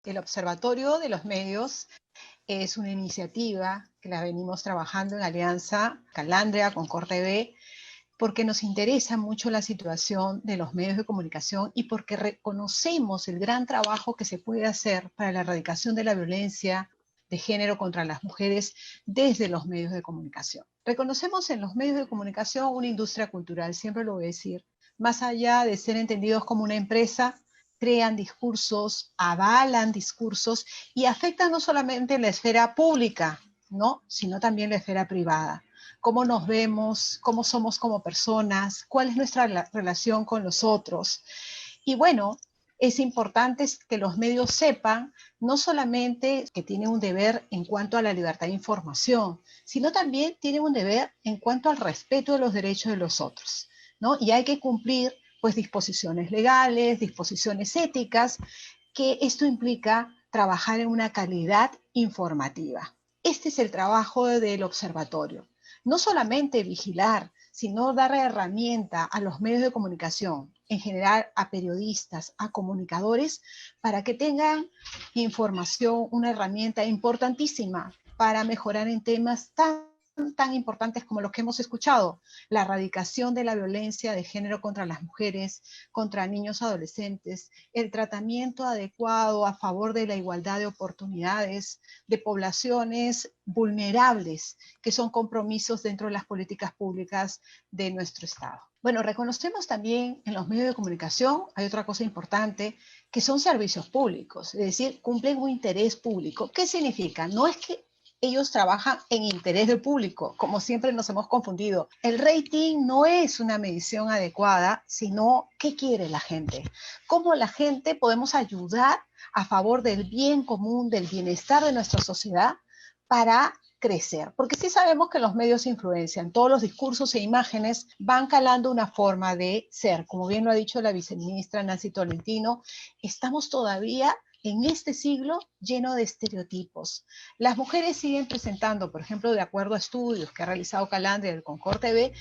El Observatorio de los Medios es una iniciativa que la venimos trabajando en alianza Calandria con CorTV porque nos interesa mucho la situación de los medios de comunicación y porque reconocemos el gran trabajo que se puede hacer para la erradicación de la violencia de género contra las mujeres desde los medios de comunicación. Reconocemos en los medios de comunicación una industria cultural, siempre lo voy a decir, más allá de ser entendidos como una empresa, crean discursos, avalan discursos y afectan no solamente la esfera pública, ¿no?, sino también la esfera privada. Cómo nos vemos, cómo somos como personas, cuál es nuestra relación con los otros. Y bueno, es importante que los medios sepan no solamente que tienen un deber en cuanto a la libertad de información, sino también tienen un deber en cuanto al respeto de los derechos de los otros, ¿no? Y hay que cumplir pues disposiciones legales, disposiciones éticas, que esto implica trabajar en una calidad informativa. Este es el trabajo del observatorio. No solamente vigilar, sino dar herramienta a los medios de comunicación, en general a periodistas, a comunicadores, para que tengan información, una herramienta importantísima para mejorar en temas tan importantes como los que hemos escuchado: la erradicación de la violencia de género contra las mujeres, contra niños adolescentes, el tratamiento adecuado a favor de la igualdad de oportunidades de poblaciones vulnerables, que son compromisos dentro de las políticas públicas de nuestro Estado. Bueno, reconocemos también en los medios de comunicación, hay otra cosa importante, que son servicios públicos, es decir, cumplen un interés público. ¿Qué significa? No es que ellos trabajan en interés del público, como siempre nos hemos confundido. El rating no es una medición adecuada, sino qué quiere la gente, cómo la gente podemos ayudar a favor del bien común, del bienestar de nuestra sociedad para crecer. Porque sí sabemos que los medios influencian, todos los discursos e imágenes van calando una forma de ser. Como bien lo ha dicho la viceministra Nancy Tolentino, estamos todavía en este siglo lleno de estereotipos. Las mujeres siguen presentando, por ejemplo, de acuerdo a estudios que ha realizado Calandria del Concord TV,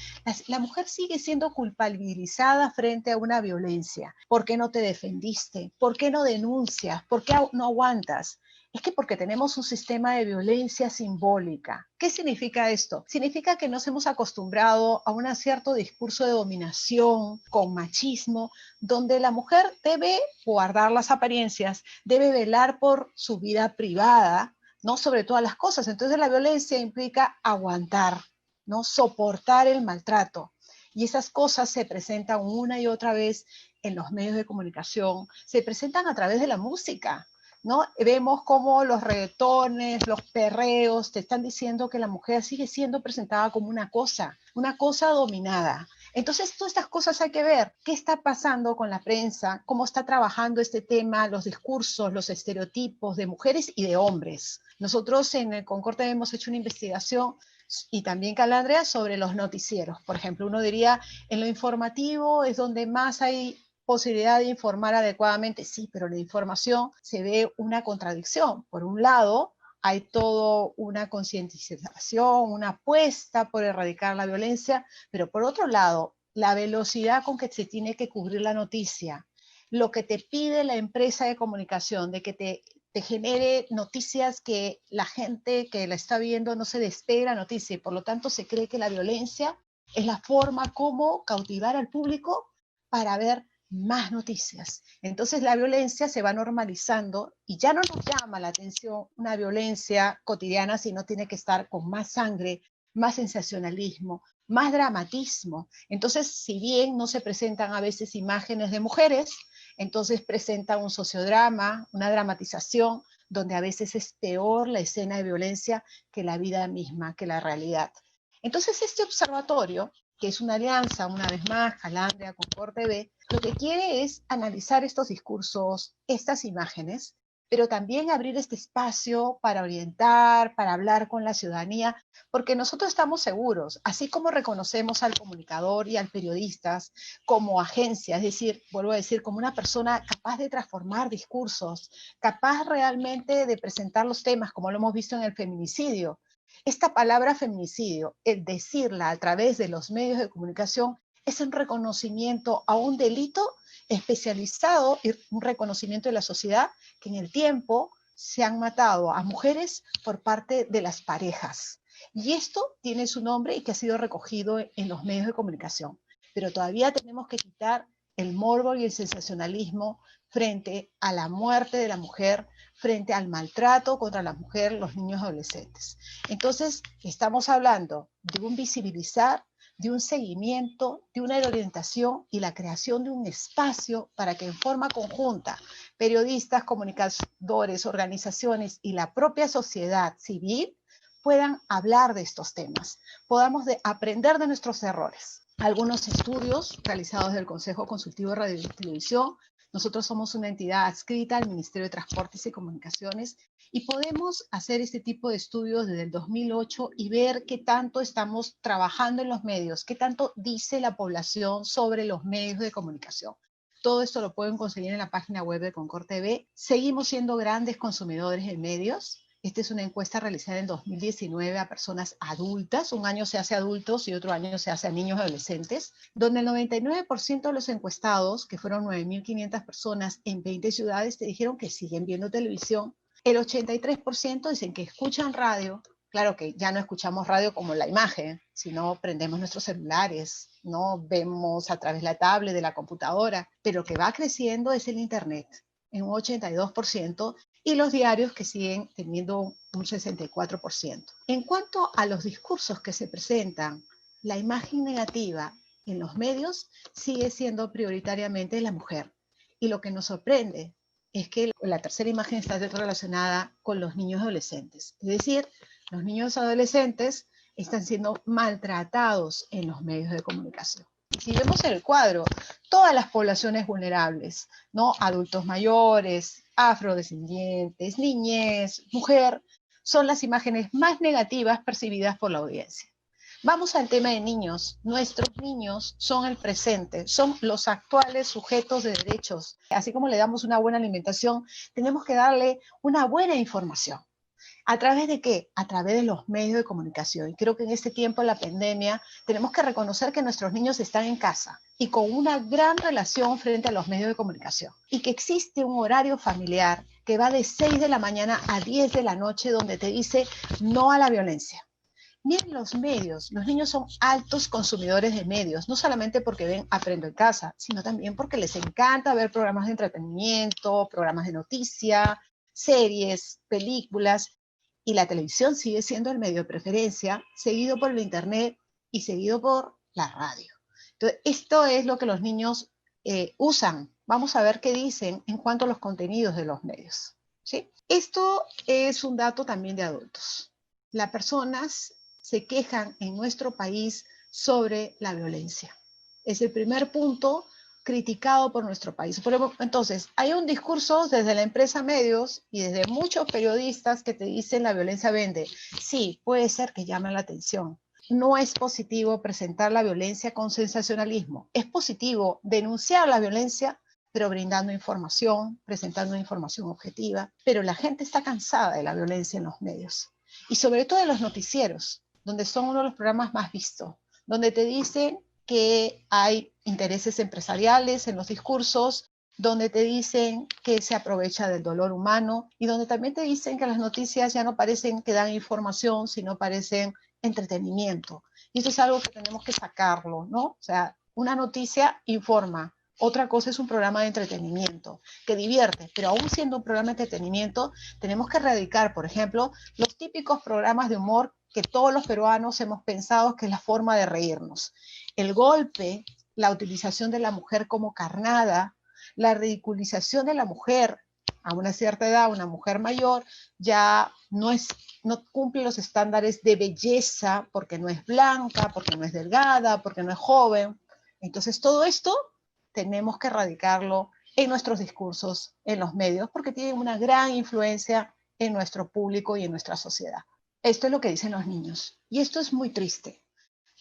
la mujer sigue siendo culpabilizada frente a una violencia. ¿Por qué no te defendiste? ¿Por qué no denuncias? ¿Por qué no aguantas? Es que porque tenemos un sistema de violencia simbólica. ¿Qué significa esto? Significa que nos hemos acostumbrado a un cierto discurso de dominación, con machismo, donde la mujer debe guardar las apariencias, debe velar por su vida privada, ¿no?, sobre todas las cosas. Entonces la violencia implica aguantar, ¿no?, soportar el maltrato. Y esas cosas se presentan una y otra vez en los medios de comunicación, se presentan a través de la música, ¿no? Vemos cómo los reggaetones, los perreos, te están diciendo que la mujer sigue siendo presentada como una cosa dominada. Entonces, todas estas cosas hay que ver. ¿Qué está pasando con la prensa? ¿Cómo está trabajando este tema, los discursos, los estereotipos de mujeres y de hombres? Nosotros en el Concorte hemos hecho una investigación, y también Calandria, sobre los noticieros. Por ejemplo, uno diría, en lo informativo es donde más hay posibilidad de informar adecuadamente. Sí, pero en la información se ve una contradicción. Por un lado, hay toda una concientización, una apuesta por erradicar la violencia, pero por otro lado, la velocidad con que se tiene que cubrir la noticia, lo que te pide la empresa de comunicación, de que te genere noticias que la gente que la está viendo no se despegue la noticia, y por lo tanto se cree que la violencia es la forma como cautivar al público para ver más noticias. Entonces la violencia se va normalizando y ya no nos llama la atención una violencia cotidiana, sino tiene que estar con más sangre, más sensacionalismo, más dramatismo. Entonces, si bien no se presentan a veces imágenes de mujeres, entonces presenta un sociodrama, una dramatización, donde a veces es peor la escena de violencia que la vida misma, que la realidad. Entonces, este observatorio, que es una alianza, una vez más, Calandria con CorTV, lo que quiere es analizar estos discursos, estas imágenes, pero también abrir este espacio para orientar, para hablar con la ciudadanía, porque nosotros estamos seguros, así como reconocemos al comunicador y al periodista como agencia, es decir, vuelvo a decir, como una persona capaz de transformar discursos, capaz realmente de presentar los temas, como lo hemos visto en el feminicidio. Esta palabra feminicidio, el decirla a través de los medios de comunicación, es un reconocimiento a un delito especializado y un reconocimiento de la sociedad que en el tiempo se han matado a mujeres por parte de las parejas. Y esto tiene su nombre y que ha sido recogido en los medios de comunicación. Pero todavía tenemos que quitar el morbo y el sensacionalismo frente a la muerte de la mujer, frente al maltrato contra la mujer, los niños y adolescentes. Entonces, estamos hablando de un visibilizar, de un seguimiento, de una orientación y la creación de un espacio para que en forma conjunta periodistas, comunicadores, organizaciones y la propia sociedad civil puedan hablar de estos temas, podamos aprender de nuestros errores. Algunos estudios realizados del Consejo Consultivo de Radio y Televisión. Nosotros somos una entidad adscrita al Ministerio de Transportes y Comunicaciones y podemos hacer este tipo de estudios desde el 2008 y ver qué tanto estamos trabajando en los medios, qué tanto dice la población sobre los medios de comunicación. Todo esto lo pueden conseguir en la página web de Concord TV. Seguimos siendo grandes consumidores de medios. Esta es una encuesta realizada en 2019 a personas adultas. Un año se hace a adultos y otro año se hace a niños y adolescentes, donde el 99% de los encuestados, que fueron 9.500 personas en 20 ciudades, te dijeron que siguen viendo televisión. El 83% dicen que escuchan radio. Claro que ya no escuchamos radio como la imagen, sino prendemos nuestros celulares, no vemos a través de la tablet, de la computadora, pero lo que va creciendo es el internet en un 82%, y los diarios que siguen teniendo un 64%. En cuanto a los discursos que se presentan, la imagen negativa en los medios sigue siendo prioritariamente la mujer. Y lo que nos sorprende es que la tercera imagen está relacionada con los niños y adolescentes. Es decir, los niños y adolescentes están siendo maltratados en los medios de comunicación. Si vemos el cuadro, todas las poblaciones vulnerables, ¿no? Adultos mayores, afrodescendientes, niñez, mujer, son las imágenes más negativas percibidas por la audiencia. Vamos al tema de niños. Nuestros niños son el presente, son los actuales sujetos de derechos. Así como le damos una buena alimentación, tenemos que darle una buena información. ¿A través de qué? A través de los medios de comunicación. Y creo que en este tiempo de la pandemia tenemos que reconocer que nuestros niños están en casa y con una gran relación frente a los medios de comunicación. Y que existe un horario familiar que va de 6 de la mañana a 10 de la noche donde te dice no a la violencia. Miren los medios, los niños son altos consumidores de medios, no solamente porque ven Aprendo en Casa, sino también porque les encanta ver programas de entretenimiento, programas de noticia, series, películas, y la televisión sigue siendo el medio de preferencia, seguido por el internet y seguido por la radio. Entonces, esto es lo que los niños usan. Vamos a ver qué dicen en cuanto a los contenidos de los medios, ¿sí? Esto es un dato también de adultos. Las personas se quejan en nuestro país sobre la violencia. Es el primer punto criticado por nuestro país. Entonces, hay un discurso desde la empresa medios y desde muchos periodistas que te dicen la violencia vende. Sí, puede ser que llame la atención. No es positivo presentar la violencia con sensacionalismo. Es positivo denunciar la violencia, pero brindando información, presentando información objetiva. Pero la gente está cansada de la violencia en los medios. Y sobre todo en los noticieros, donde son uno de los programas más vistos, donde te dicen que hay intereses empresariales en los discursos, donde te dicen que se aprovecha del dolor humano y donde también te dicen que las noticias ya no parecen que dan información, sino parecen entretenimiento. Y eso es algo que tenemos que sacarlo, ¿no? O sea, una noticia informa, otra cosa es un programa de entretenimiento que divierte, pero aún siendo un programa de entretenimiento, tenemos que erradicar, por ejemplo, los típicos programas de humor que todos los peruanos hemos pensado que es la forma de reírnos. El golpe, la utilización de la mujer como carnada, la ridiculización de la mujer a una cierta edad, una mujer mayor, ya no cumple los estándares de belleza porque no es blanca, porque no es delgada, porque no es joven. Entonces todo esto tenemos que erradicarlo en nuestros discursos, en los medios, porque tienen una gran influencia en nuestro público y en nuestra sociedad. Esto es lo que dicen los niños. Y esto es muy triste.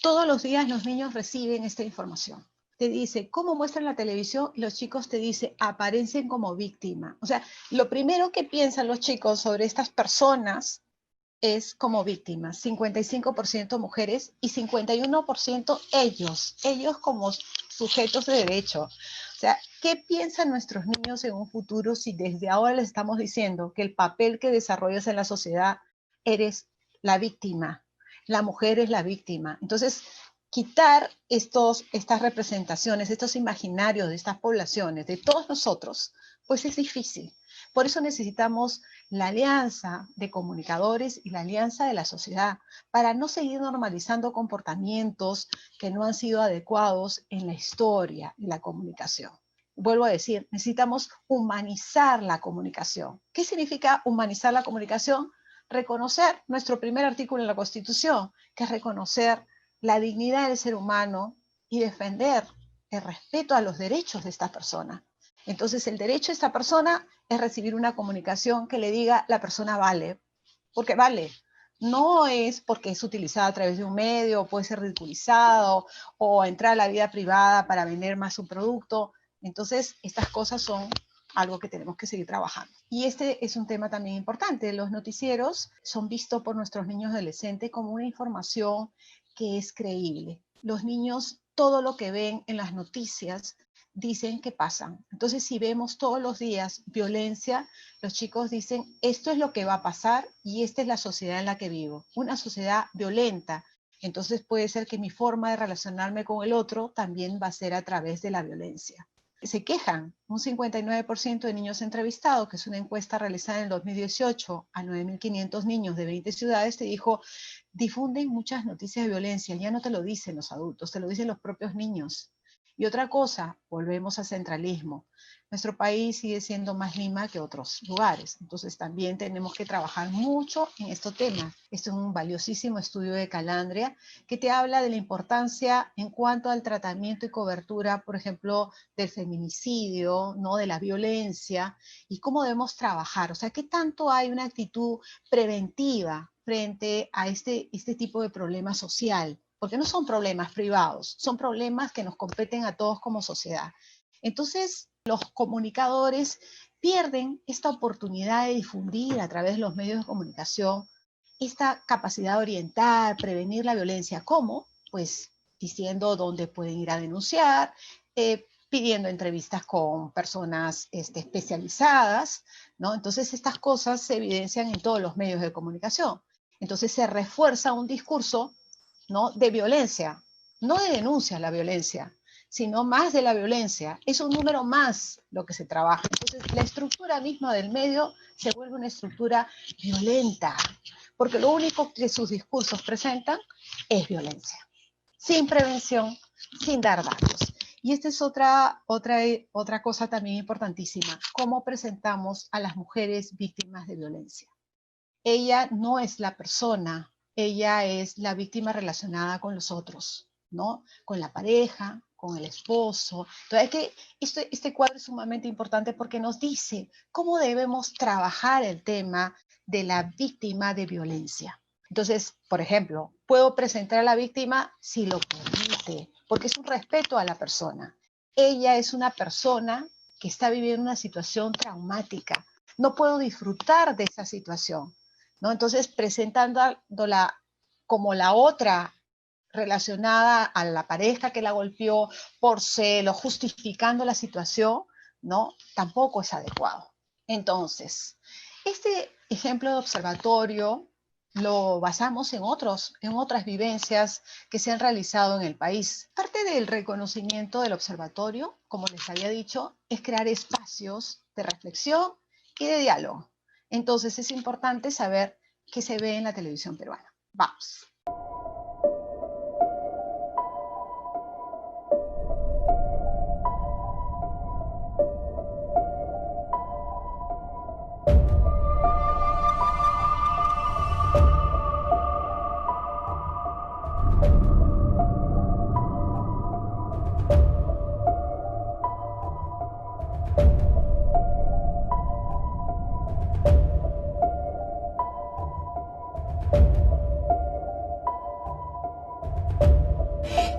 Todos los días los niños reciben esta información. Te dice, ¿cómo muestran la televisión? Y los chicos te dicen, aparecen como víctima. O sea, lo primero que piensan los chicos sobre estas personas es como víctimas. 55% mujeres y 51% ellos como sujetos de derecho. O sea, ¿qué piensan nuestros niños en un futuro si desde ahora les estamos diciendo que el papel que desarrollas en la sociedad eres la víctima, la mujer es la víctima? Entonces, quitar estas representaciones, estos imaginarios de estas poblaciones, de todos nosotros, pues es difícil. Por eso necesitamos la alianza de comunicadores y la alianza de la sociedad para no seguir normalizando comportamientos que no han sido adecuados en la historia y la comunicación. Vuelvo a decir, necesitamos humanizar la comunicación. ¿Qué significa humanizar la comunicación? Reconocer nuestro primer artículo en la Constitución, que es reconocer la dignidad del ser humano y defender el respeto a los derechos de esta persona. Entonces, el derecho de esta persona es recibir una comunicación que le diga la persona vale, porque vale. No es porque es utilizada a través de un medio, puede ser ridiculizado o entrar a la vida privada para vender más su producto. Entonces, estas cosas son algo que tenemos que seguir trabajando. Y este es un tema también importante. Los noticieros son vistos por nuestros niños y adolescentes como una información que es creíble. Los niños, todo lo que ven en las noticias, dicen que pasan. Entonces, si vemos todos los días violencia, los chicos dicen, esto es lo que va a pasar y esta es la sociedad en la que vivo. Una sociedad violenta. Entonces, puede ser que mi forma de relacionarme con el otro también va a ser a través de la violencia. Se quejan, un 59% de niños entrevistados, que es una encuesta realizada en el 2018 a 9.500 niños de 20 ciudades, te dijo, difunden muchas noticias de violencia, ya no te lo dicen los adultos, te lo dicen los propios niños. Y otra cosa, volvemos al centralismo. Nuestro país sigue siendo más Lima que otros lugares, entonces también tenemos que trabajar mucho en estos temas. Este es un valiosísimo estudio de Calandria que te habla de la importancia en cuanto al tratamiento y cobertura, por ejemplo, del feminicidio, ¿no? De la violencia y cómo debemos trabajar. O sea, ¿qué tanto hay una actitud preventiva frente a este tipo de problema social? Porque no son problemas privados, son problemas que nos competen a todos como sociedad. Entonces, los comunicadores pierden esta oportunidad de difundir a través de los medios de comunicación esta capacidad de orientar, prevenir la violencia. ¿Cómo? Pues diciendo dónde pueden ir a denunciar, pidiendo entrevistas con personas especializadas, ¿no? Entonces, estas cosas se evidencian en todos los medios de comunicación. Entonces, se refuerza un discurso, ¿no? De violencia, no de denuncia a la violencia, sino más de la violencia. Es un número más lo que se trabaja. Entonces, la estructura misma del medio se vuelve una estructura violenta, porque lo único que sus discursos presentan es violencia, sin prevención, sin dar datos. Y esta es otra cosa también importantísima, cómo presentamos a las mujeres víctimas de violencia. Ella no es la persona, ella es la víctima relacionada con los otros, ¿no? Con la pareja, con el esposo. Entonces, este cuadro es sumamente importante porque nos dice cómo debemos trabajar el tema de la víctima de violencia. Entonces, por ejemplo, puedo presentar a la víctima si lo permite, porque es un respeto a la persona. Ella es una persona que está viviendo una situación traumática. No puedo disfrutar de esa situación, ¿no? Entonces, presentándola como la otra relacionada a la pareja que la golpeó por celo, justificando la situación, ¿no? Tampoco es adecuado. Entonces, este ejemplo de observatorio lo basamos en otras vivencias que se han realizado en el país. Parte del reconocimiento del observatorio, como les había dicho, es crear espacios de reflexión y de diálogo. Entonces, es importante saber qué se ve en la televisión peruana. Vamos.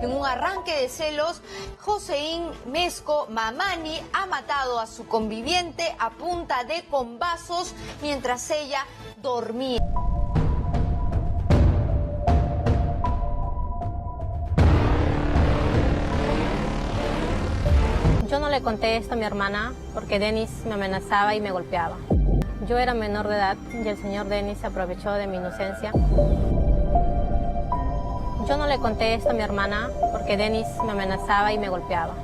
En un arranque de celos, Joseín Mesco Mamani ha matado a su conviviente a punta de combazos mientras ella dormía. Yo no le conté esto a mi hermana porque Denis me amenazaba y me golpeaba. Yo era menor de edad y el señor Denis se aprovechó de mi inocencia. Yo no le conté esto a mi hermana porque Denis me amenazaba y me golpeaba.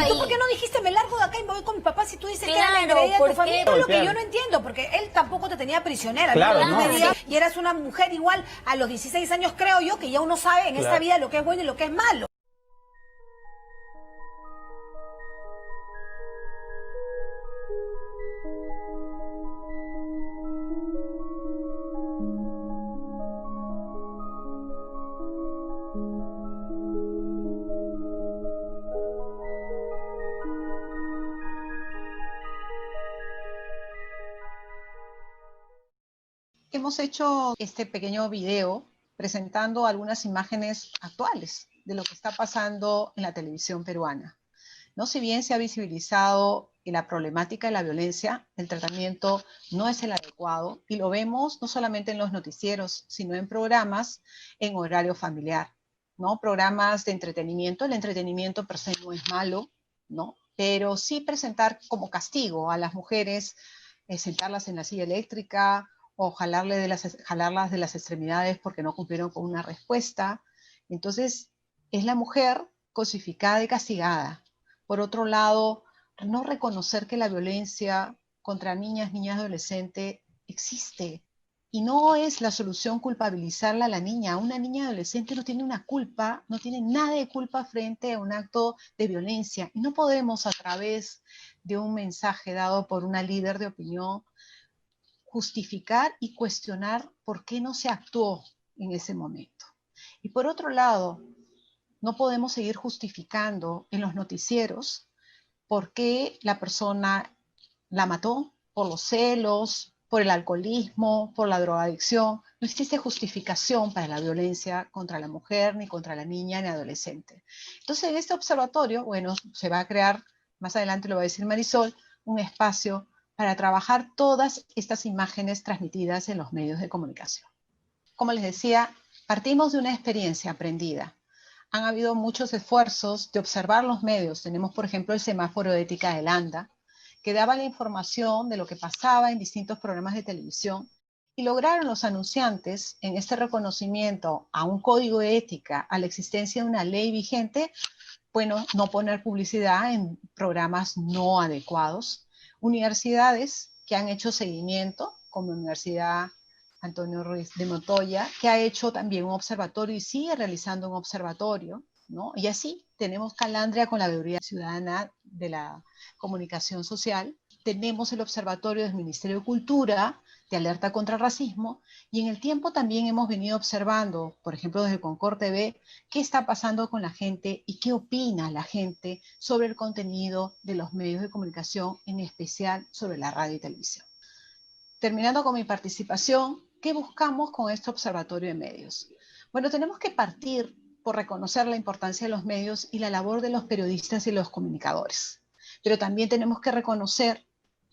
¿Tú por qué no dijiste me largo de acá y me voy con mi papá si tú dices que era la Claro, envidia de tu ¿por familia? qué? Es lo que yo no entiendo, porque él tampoco te tenía prisionera. Claro, ¿no? no. Y eras una mujer igual a los 16 años, creo yo, que ya uno sabe en esta vida lo que es bueno y lo que es malo. Hemos hecho este pequeño video presentando algunas imágenes actuales de lo que está pasando en la televisión peruana. ¿No? Si bien se ha visibilizado la problemática de la violencia, el tratamiento no es el adecuado y lo vemos no solamente en los noticieros, sino en programas en horario familiar, ¿no? Programas de entretenimiento. El entretenimiento per se no es malo, ¿no? Pero sí presentar como castigo a las mujeres, sentarlas en la silla eléctrica o jalarlas de las extremidades porque no cumplieron con una respuesta. Entonces, es la mujer cosificada y castigada. Por otro lado, no reconocer que la violencia contra niñas y adolescentes existe. Y no es la solución culpabilizarla a la niña. Una niña adolescente no tiene una culpa, no tiene nada de culpa frente a un acto de violencia. Y no podemos, a través de un mensaje dado por una líder de opinión, justificar y cuestionar por qué no se actuó en ese momento. Y por otro lado, no podemos seguir justificando en los noticieros por qué la persona la mató, por los celos, por el alcoholismo, por la drogadicción. No existe justificación para la violencia contra la mujer, ni contra la niña, ni adolescente. Entonces, en este observatorio, bueno, se va a crear, más adelante lo va a decir Marisol, un espacio para trabajar todas estas imágenes transmitidas en los medios de comunicación. Como les decía, partimos de una experiencia aprendida. Han habido muchos esfuerzos de observar los medios. Tenemos, por ejemplo, el semáforo de ética de Landa, que daba la información de lo que pasaba en distintos programas de televisión, y lograron los anunciantes, en este reconocimiento a un código de ética, a la existencia de una ley vigente, bueno, no poner publicidad en programas no adecuados. Universidades que han hecho seguimiento, como la Universidad Antonio Ruiz de Montoya, que ha hecho también un observatorio y sigue realizando un observatorio, ¿no? Y así tenemos Calandria con la Veeduría Ciudadana de la Comunicación Social, tenemos el observatorio del Ministerio de Cultura, de alerta contra el racismo, y en el tiempo también hemos venido observando, por ejemplo desde Concord TV, qué está pasando con la gente y qué opina la gente sobre el contenido de los medios de comunicación, en especial sobre la radio y televisión. Terminando con mi participación, ¿qué buscamos con este observatorio de medios? Bueno, tenemos que partir por reconocer la importancia de los medios y la labor de los periodistas y los comunicadores. Pero también tenemos que reconocer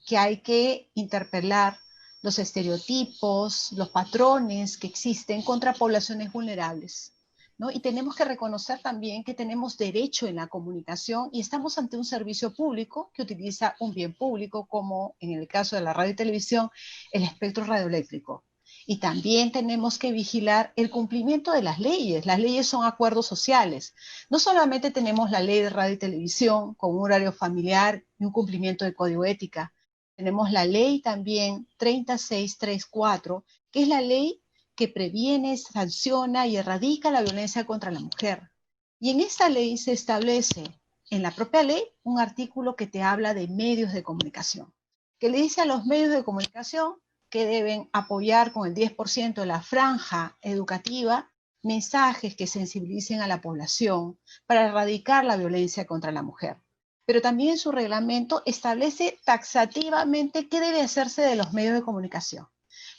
que hay que interpelar los estereotipos, los patrones que existen contra poblaciones vulnerables, ¿no? Y tenemos que reconocer también que tenemos derecho en la comunicación y estamos ante un servicio público que utiliza un bien público, como en el caso de la radio y televisión, el espectro radioeléctrico. Y también tenemos que vigilar el cumplimiento de las leyes. Las leyes son acuerdos sociales. No solamente tenemos la ley de radio y televisión con un horario familiar y un cumplimiento del código de ética. Tenemos la ley también 3634, que es la ley que previene, sanciona y erradica la violencia contra la mujer. Y en esta ley se establece, en la propia ley, un artículo que te habla de medios de comunicación, que le dice a los medios de comunicación que deben apoyar con el 10% de la franja educativa mensajes que sensibilicen a la población para erradicar la violencia contra la mujer. Pero también su reglamento establece taxativamente qué debe hacerse de los medios de comunicación.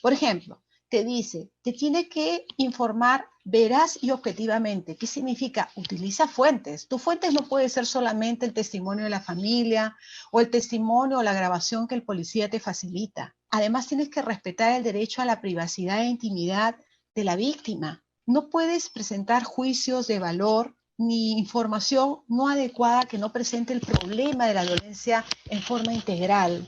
Por ejemplo, te dice, te tiene que informar veraz y objetivamente. ¿Qué significa? Utiliza fuentes. Tus fuentes no puede ser solamente el testimonio de la familia o el testimonio o la grabación que el policía te facilita. Además, tienes que respetar el derecho a la privacidad e intimidad de la víctima. No puedes presentar juicios de valor ni información no adecuada que no presente el problema de la violencia en forma integral.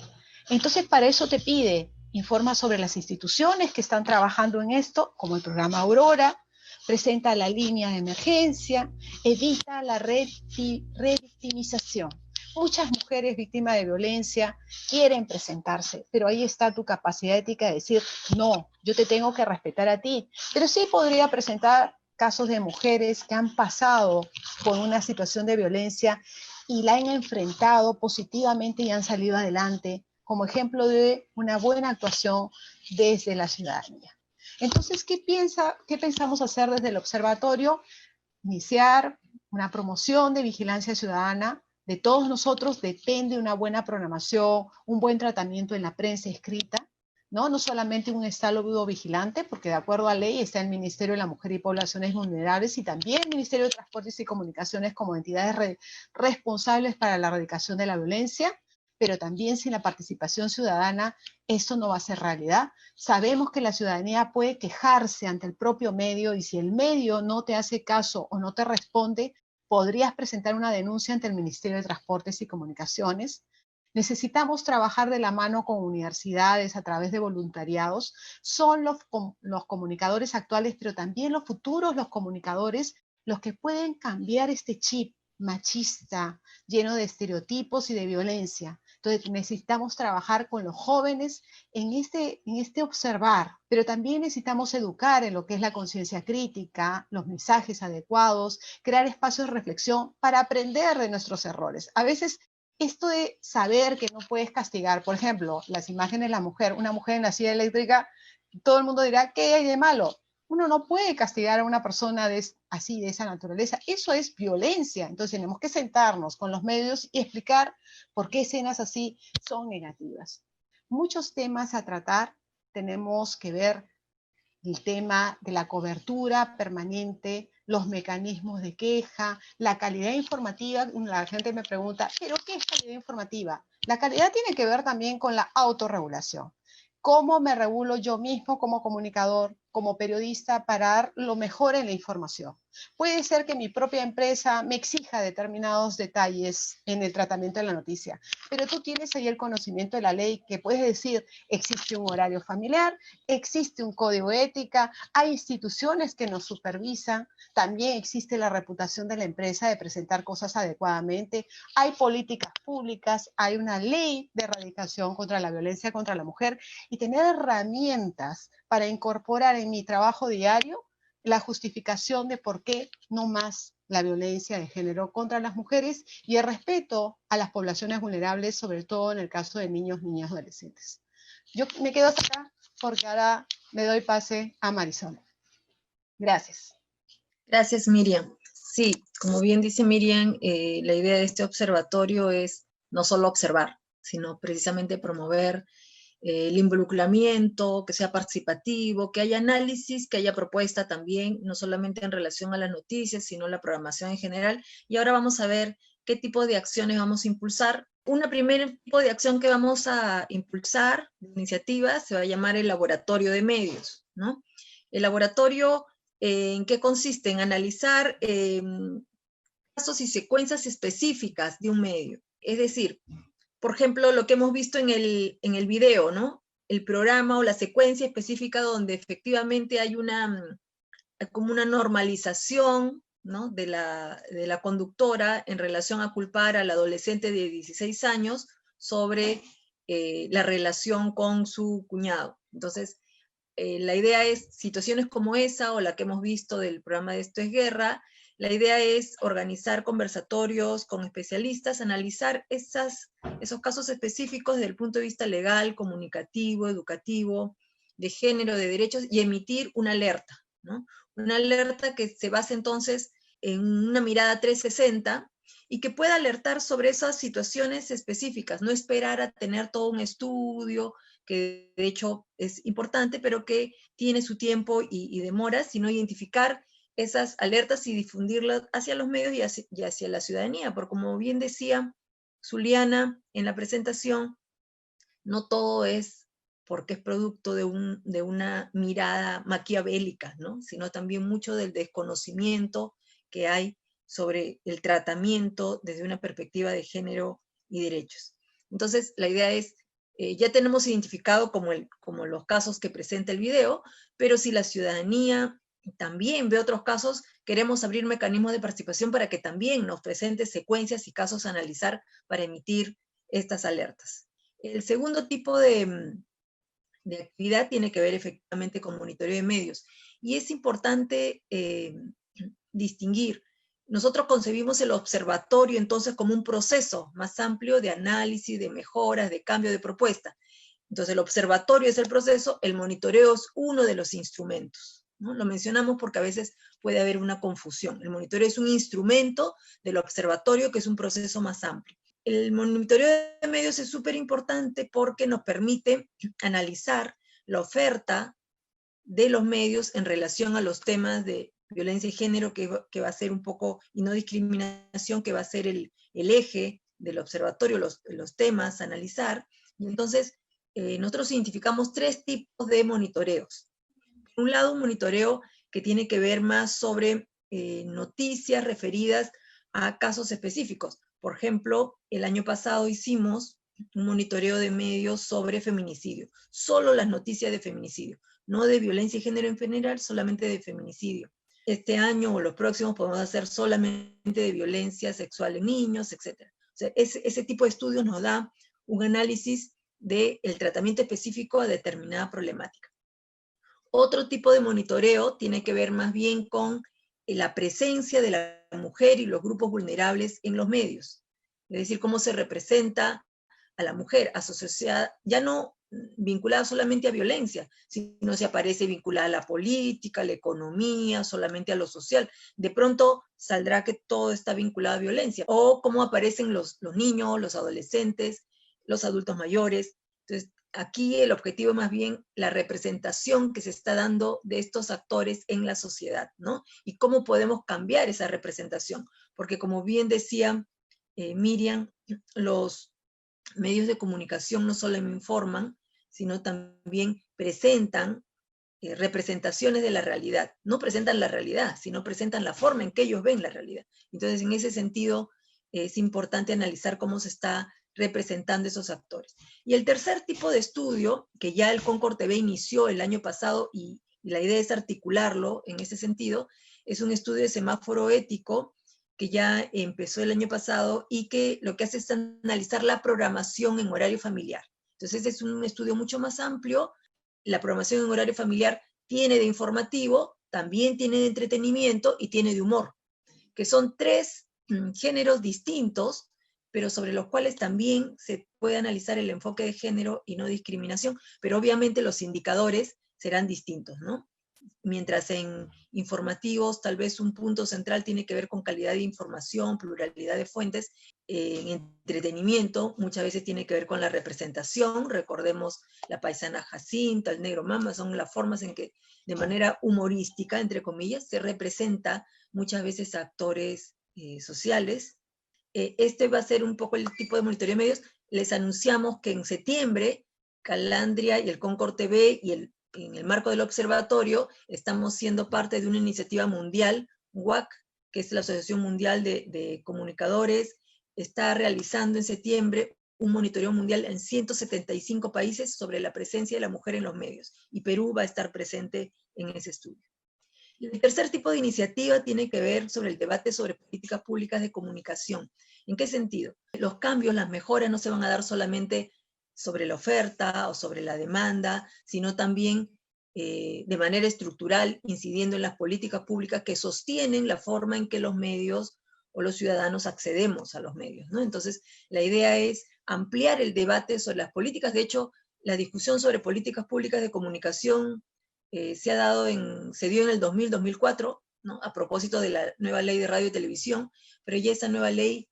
Entonces, para eso te pide, informa sobre las instituciones que están trabajando en esto, como el programa Aurora, presenta la línea de emergencia, evita la revictimización. Muchas mujeres víctimas de violencia quieren presentarse, pero ahí está tu capacidad ética de decir, no, yo te tengo que respetar a ti. Pero sí podría presentar casos de mujeres que han pasado por una situación de violencia y la han enfrentado positivamente y han salido adelante, como ejemplo de una buena actuación desde la ciudadanía. Entonces, ¿qué pensamos hacer desde el observatorio? Iniciar una promoción de vigilancia ciudadana. De todos nosotros depende una buena programación, un buen tratamiento en la prensa escrita, no solamente un estado vigilante, porque de acuerdo a ley está el Ministerio de la Mujer y Poblaciones Vulnerables y también el Ministerio de Transportes y Comunicaciones como entidades responsables para la erradicación de la violencia, pero también sin la participación ciudadana esto no va a ser realidad. Sabemos que la ciudadanía puede quejarse ante el propio medio y si el medio no te hace caso o no te responde, podrías presentar una denuncia ante el Ministerio de Transportes y Comunicaciones. Necesitamos trabajar de la mano con universidades a través de voluntariados. Son los comunicadores actuales, pero también los futuros, los comunicadores, los que pueden cambiar este chip machista, lleno de estereotipos y de violencia. Entonces necesitamos trabajar con los jóvenes en este observar, pero también necesitamos educar en lo que es la conciencia crítica, los mensajes adecuados, crear espacios de reflexión para aprender de nuestros errores. A veces esto de saber que no puedes castigar, por ejemplo, las imágenes de la mujer, una mujer en la silla eléctrica, todo el mundo dirá, ¿qué hay de malo? Uno no puede castigar a una persona así, de esa naturaleza. Eso es violencia. Entonces tenemos que sentarnos con los medios y explicar por qué escenas así son negativas. Muchos temas a tratar. Tenemos que ver el tema de la cobertura permanente, los mecanismos de queja, la calidad informativa. La gente me pregunta, ¿pero qué es calidad informativa? La calidad tiene que ver también con la autorregulación. ¿Cómo me regulo yo mismo como comunicador, como periodista, para dar lo mejor en la información? Puede ser que mi propia empresa me exija determinados detalles en el tratamiento de la noticia, pero tú tienes ahí el conocimiento de la ley que puedes decir, existe un horario familiar, existe un código de ética, hay instituciones que nos supervisan, también existe la reputación de la empresa de presentar cosas adecuadamente, hay políticas públicas, hay una ley de erradicación contra la violencia contra la mujer y tener herramientas para incorporar en mi trabajo diario la justificación de por qué no más la violencia de género contra las mujeres y el respeto a las poblaciones vulnerables, sobre todo en el caso de niños, niñas, adolescentes. Yo me quedo hasta acá porque ahora me doy pase a Marisol. Gracias. Gracias, Miriam. Sí, como bien dice Miriam, la idea de este observatorio es no solo observar, sino precisamente promover el involucramiento, que sea participativo, que haya análisis, que haya propuesta también, no solamente en relación a las noticias, sino la programación en general. Y ahora vamos a ver qué tipo de acciones vamos a impulsar. Una primera tipo de acción que vamos a impulsar, de iniciativa, se va a llamar el laboratorio de medios, ¿no? El laboratorio, ¿en qué consiste? En analizar casos y secuencias específicas de un medio. Es decir, por ejemplo, lo que hemos visto en el video, ¿no? El programa o la secuencia específica donde efectivamente hay como una normalización, ¿no? de la conductora en relación a culpar al adolescente de 16 años sobre la relación con su cuñado. Entonces, la idea es situaciones como esa o la que hemos visto del programa de Esto es Guerra. La idea es organizar conversatorios con especialistas, analizar esos casos específicos desde el punto de vista legal, comunicativo, educativo, de género, de derechos, y emitir una alerta, ¿no? Una alerta que se base entonces en una mirada 360 y que pueda alertar sobre esas situaciones específicas, no esperar a tener todo un estudio, que de hecho es importante, pero que tiene su tiempo y demora, sino identificar esas alertas y difundirlas hacia los medios y hacia la ciudadanía, porque como bien decía Zuliana en la presentación, no todo es porque es producto de una mirada maquiavélica, ¿no? Sino también mucho del desconocimiento que hay sobre el tratamiento desde una perspectiva de género y derechos. Entonces, la idea es, ya tenemos identificado como los casos que presenta el video, pero si la ciudadanía también ve otros casos, queremos abrir mecanismos de participación para que también nos presente secuencias y casos a analizar para emitir estas alertas. El segundo tipo de actividad tiene que ver efectivamente con monitoreo de medios. Y es importante distinguir. Nosotros concebimos el observatorio entonces como un proceso más amplio de análisis, de mejoras, de cambio de propuesta. Entonces el observatorio es el proceso, el monitoreo es uno de los instrumentos, ¿no? Lo mencionamos porque a veces puede haber una confusión. El monitoreo es un instrumento del observatorio que es un proceso más amplio. El monitoreo de medios es súper importante porque nos permite analizar la oferta de los medios en relación a los temas de violencia de género, que va a ser un poco, y no discriminación, que va a ser el eje del observatorio, los temas a analizar. Y entonces, nosotros identificamos 3 tipos de monitoreos. Por un lado, un monitoreo que tiene que ver más sobre noticias referidas a casos específicos. Por ejemplo, el año pasado hicimos un monitoreo de medios sobre feminicidio, solo las noticias de feminicidio, no de violencia de género en general, solamente de feminicidio. Este año o los próximos podemos hacer solamente de violencia sexual en niños, etc. O sea, ese tipo de estudios nos da un análisis del tratamiento específico a determinada problemática. Otro tipo de monitoreo tiene que ver más bien con la presencia de la mujer y los grupos vulnerables en los medios. Es decir, cómo se representa a la mujer asociada, ya no vinculada solamente a violencia, sino se aparece vinculada a la política, a la economía, solamente a lo social. De pronto saldrá que todo está vinculado a violencia. O cómo aparecen los niños, los adolescentes, los adultos mayores. Entonces, aquí el objetivo es más bien la representación que se está dando de estos actores en la sociedad, ¿no? Y cómo podemos cambiar esa representación. Porque como bien decía Miriam, los medios de comunicación no solo informan, sino también presentan representaciones de la realidad. No presentan la realidad, sino presentan la forma en que ellos ven la realidad. Entonces, en ese sentido, es importante analizar cómo se está representando esos actores. Y el tercer tipo de estudio, que ya el Concord TV inició el año pasado, y la idea es articularlo en ese sentido, es un estudio de semáforo ético, que ya empezó el año pasado y que lo que hace es analizar la programación en horario familiar. Entonces es un estudio mucho más amplio. La programación en horario familiar tiene de informativo, también tiene de entretenimiento y tiene de humor, que son 3 géneros distintos, pero sobre los cuales también se puede analizar el enfoque de género y no discriminación, pero obviamente los indicadores serán distintos, ¿no? Mientras en informativos tal vez un punto central tiene que ver con calidad de información, pluralidad de fuentes, en entretenimiento muchas veces tiene que ver con la representación. Recordemos La paisana Jacinta, El negro mama, son las formas en que de manera humorística, entre comillas, se representa muchas veces a actores sociales. Este va a ser un poco el tipo de monitoreo de medios. Les anunciamos que en septiembre Calandria y el Concord TV y en el marco del observatorio estamos siendo parte de una iniciativa mundial, WAC, que es la Asociación Mundial de Comunicadores, está realizando en septiembre un monitoreo mundial en 175 países sobre la presencia de la mujer en los medios, y Perú va a estar presente en ese estudio. El tercer tipo de iniciativa tiene que ver sobre el debate sobre políticas públicas de comunicación. ¿En qué sentido? Los cambios, las mejoras no se van a dar solamente sobre la oferta o sobre la demanda, sino también de manera estructural, incidiendo en las políticas públicas que sostienen la forma en que los medios o los ciudadanos accedemos a los medios, ¿no? Entonces, la idea es ampliar el debate sobre las políticas. De hecho, la discusión sobre políticas públicas de comunicación se dio en el 2000-2004, ¿no? A propósito de la nueva ley de radio y televisión, pero ya esa nueva ley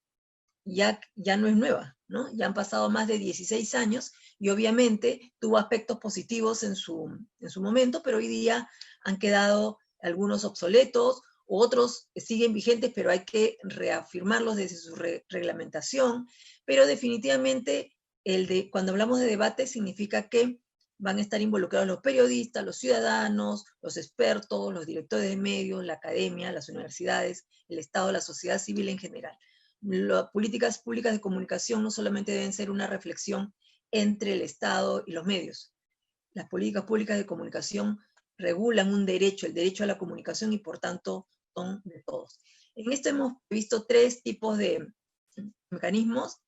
ya no es nueva, ¿no? Ya han pasado más de 16 años y obviamente tuvo aspectos positivos en su momento, pero hoy día han quedado algunos obsoletos, otros siguen vigentes, pero hay que reafirmarlos desde su reglamentación. Pero definitivamente cuando hablamos de debate significa que van a estar involucrados los periodistas, los ciudadanos, los expertos, los directores de medios, la academia, las universidades, el Estado, la sociedad civil en general. Las políticas públicas de comunicación no solamente deben ser una reflexión entre el Estado y los medios. Las políticas públicas de comunicación regulan un derecho, el derecho a la comunicación, y por tanto son de todos. En esto hemos visto 3 tipos de mecanismos: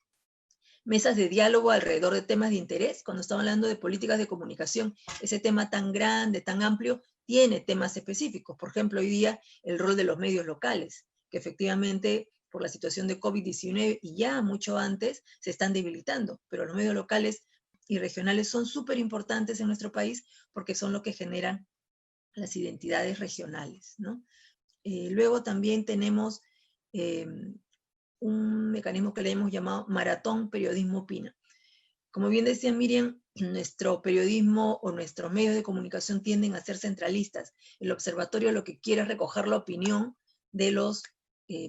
mesas de diálogo alrededor de temas de interés. Cuando estamos hablando de políticas de comunicación, ese tema tan grande, tan amplio, tiene temas específicos. Por ejemplo, hoy día el rol de los medios locales, que efectivamente por la situación de COVID-19 y ya mucho antes se están debilitando, pero los medios locales y regionales son súper importantes en nuestro país porque son los que generan las identidades regionales, ¿no? Luego también tenemos un mecanismo que le hemos llamado Maratón Periodismo Opina. Como bien decía Miriam, nuestro periodismo o nuestros medios de comunicación tienden a ser centralistas. El observatorio lo que quiere es recoger la opinión de los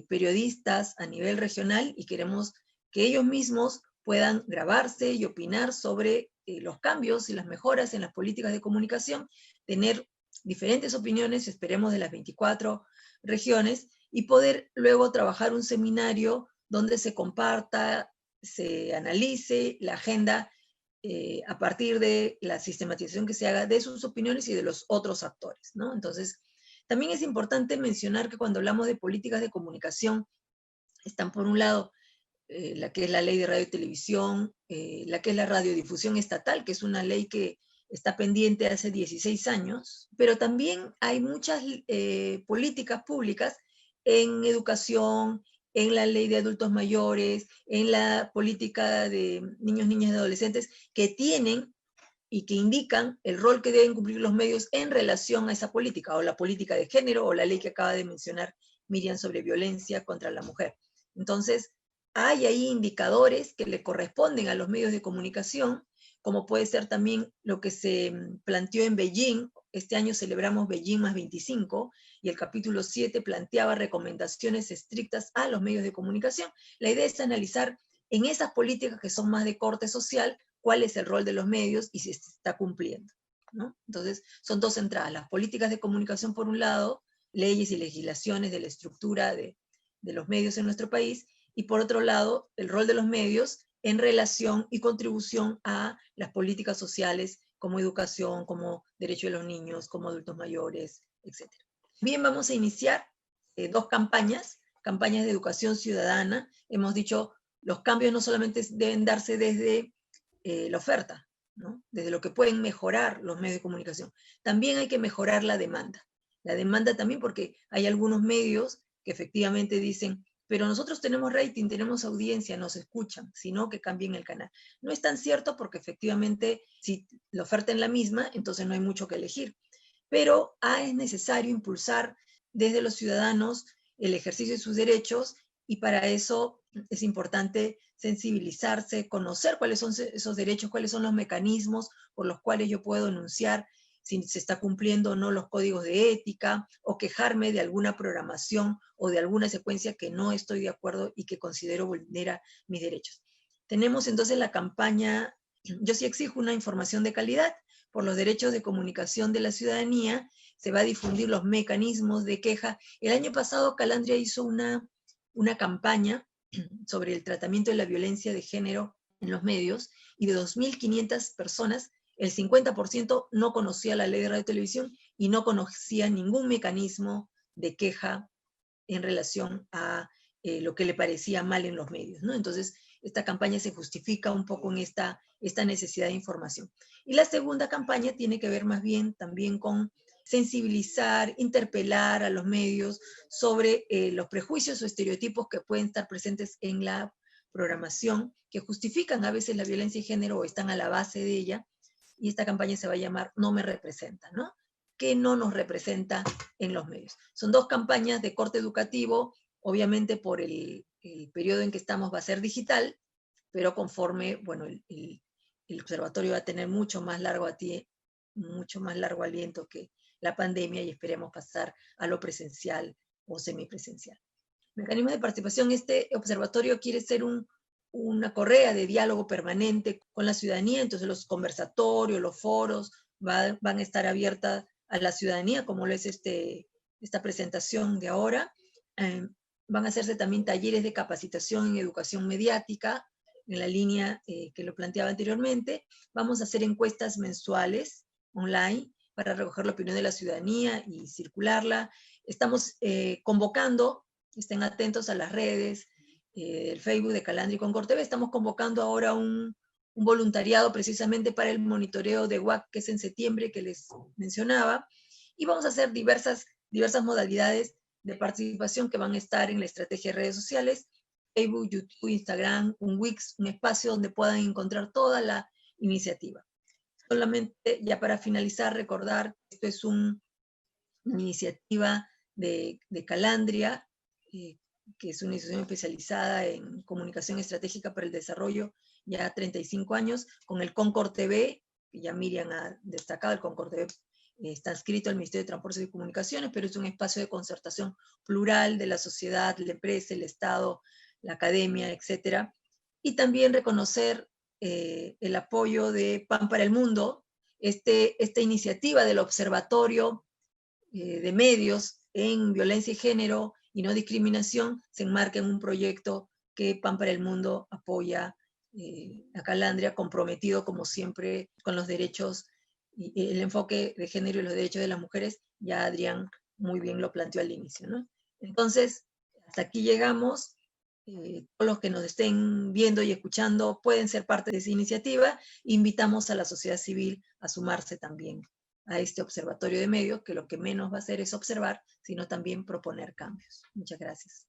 periodistas a nivel regional, y queremos que ellos mismos puedan grabarse y opinar sobre los cambios y las mejoras en las políticas de comunicación, tener diferentes opiniones, esperemos de las 24 regiones, y poder luego trabajar un seminario donde se comparta, se analice la agenda a partir de la sistematización que se haga de sus opiniones y de los otros actores, ¿no? Entonces, también es importante mencionar que cuando hablamos de políticas de comunicación, están por un lado la que es la ley de radio y televisión, la que es la radiodifusión estatal, que es una ley que está pendiente hace 16 años, pero también hay muchas políticas públicas en educación, en la ley de adultos mayores, en la política de niños, niñas y adolescentes, que tienen y que indican el rol que deben cumplir los medios en relación a esa política, o la política de género, o la ley que acaba de mencionar Miriam sobre violencia contra la mujer. Entonces, hay ahí indicadores que le corresponden a los medios de comunicación, como puede ser también lo que se planteó en Beijing. Este año celebramos Beijing más 25, y el capítulo 7 planteaba recomendaciones estrictas a los medios de comunicación. La idea es analizar en esas políticas que son más de corte social, cuál es el rol de los medios y si se está cumpliendo, ¿no? Entonces, son 2 entradas: las políticas de comunicación por un lado, leyes y legislaciones de la estructura de los medios en nuestro país, y por otro lado, el rol de los medios en relación y contribución a las políticas sociales como educación, como derecho de los niños, como adultos mayores, etc. Bien, vamos a iniciar 2 campañas de educación ciudadana. Hemos dicho, los cambios no solamente deben darse desde la oferta, ¿no? Desde lo que pueden mejorar los medios de comunicación. También hay que mejorar la demanda. La demanda también, porque hay algunos medios que efectivamente dicen, pero nosotros tenemos rating, tenemos audiencia, nos escuchan, sino que cambien el canal. No es tan cierto, porque efectivamente si la oferta es la misma, entonces no hay mucho que elegir. Pero es necesario impulsar desde los ciudadanos el ejercicio de sus derechos, y para eso es importante sensibilizarse, conocer cuáles son esos derechos, cuáles son los mecanismos por los cuales yo puedo denunciar si se está cumpliendo o no los códigos de ética, o quejarme de alguna programación o de alguna secuencia que no estoy de acuerdo y que considero vulnera mis derechos. Tenemos entonces la campaña Yo sí exijo una información de calidad por los derechos de comunicación de la ciudadanía. Se va a difundir los mecanismos de queja. El año pasado Calandria hizo una campaña sobre el tratamiento de la violencia de género en los medios, y de 2.500 personas, el 50% no conocía la ley de radio y televisión y no conocía ningún mecanismo de queja en relación a lo que le parecía mal en los medios, ¿no? Entonces, esta campaña se justifica un poco en esta necesidad de información. Y la segunda campaña tiene que ver más bien también con sensibilizar, interpelar a los medios sobre los prejuicios o estereotipos que pueden estar presentes en la programación, que justifican a veces la violencia de género o están a la base de ella. Y esta campaña se va a llamar No me representa, ¿no? ¿Qué no nos representa en los medios? Son 2 campañas de corte educativo. Obviamente por el periodo en que estamos va a ser digital, pero conforme, bueno, el observatorio va a tener mucho más largo aliento que la pandemia, y esperemos pasar a lo presencial o semipresencial. Mecanismo de participación: este observatorio quiere ser un una correa de diálogo permanente con la ciudadanía, entonces los conversatorios, los foros van a estar abiertas a la ciudadanía, como lo es esta presentación de ahora. Van a hacerse también talleres de capacitación en educación mediática, en la línea que lo planteaba anteriormente. Vamos a hacer encuestas mensuales online para recoger la opinión de la ciudadanía y circularla. Estamos convocando, estén atentos a las redes, el Facebook de Calandria y Concord TV, estamos convocando ahora un voluntariado precisamente para el monitoreo de WAC, que es en septiembre, que les mencionaba, y vamos a hacer diversas modalidades de participación que van a estar en la estrategia de redes sociales, Facebook, YouTube, Instagram, un Wix, un espacio donde puedan encontrar toda la iniciativa. Solamente ya para finalizar, recordar, esto es una iniciativa de Calandria, que es una institución especializada en comunicación estratégica para el desarrollo, ya 35 años, con el Concord TV, que ya Miriam ha destacado. El Concord TV está adscrito al Ministerio de Transportes y Comunicaciones, pero es un espacio de concertación plural de la sociedad, la empresa, el Estado, la academia, etc. Y también reconocer el apoyo de Pan para el Mundo, esta iniciativa del Observatorio de Medios en Violencia y Género y No Discriminación, se enmarca en un proyecto que Pan para el Mundo apoya a Calandria, comprometido como siempre con los derechos y el enfoque de género y los derechos de las mujeres. Ya Adrián muy bien lo planteó al inicio, ¿no? Entonces, hasta aquí llegamos. Todos los que nos estén viendo y escuchando pueden ser parte de esa iniciativa. Invitamos a la sociedad civil a sumarse también a este observatorio de medios, que lo que menos va a hacer es observar, sino también proponer cambios. Muchas gracias.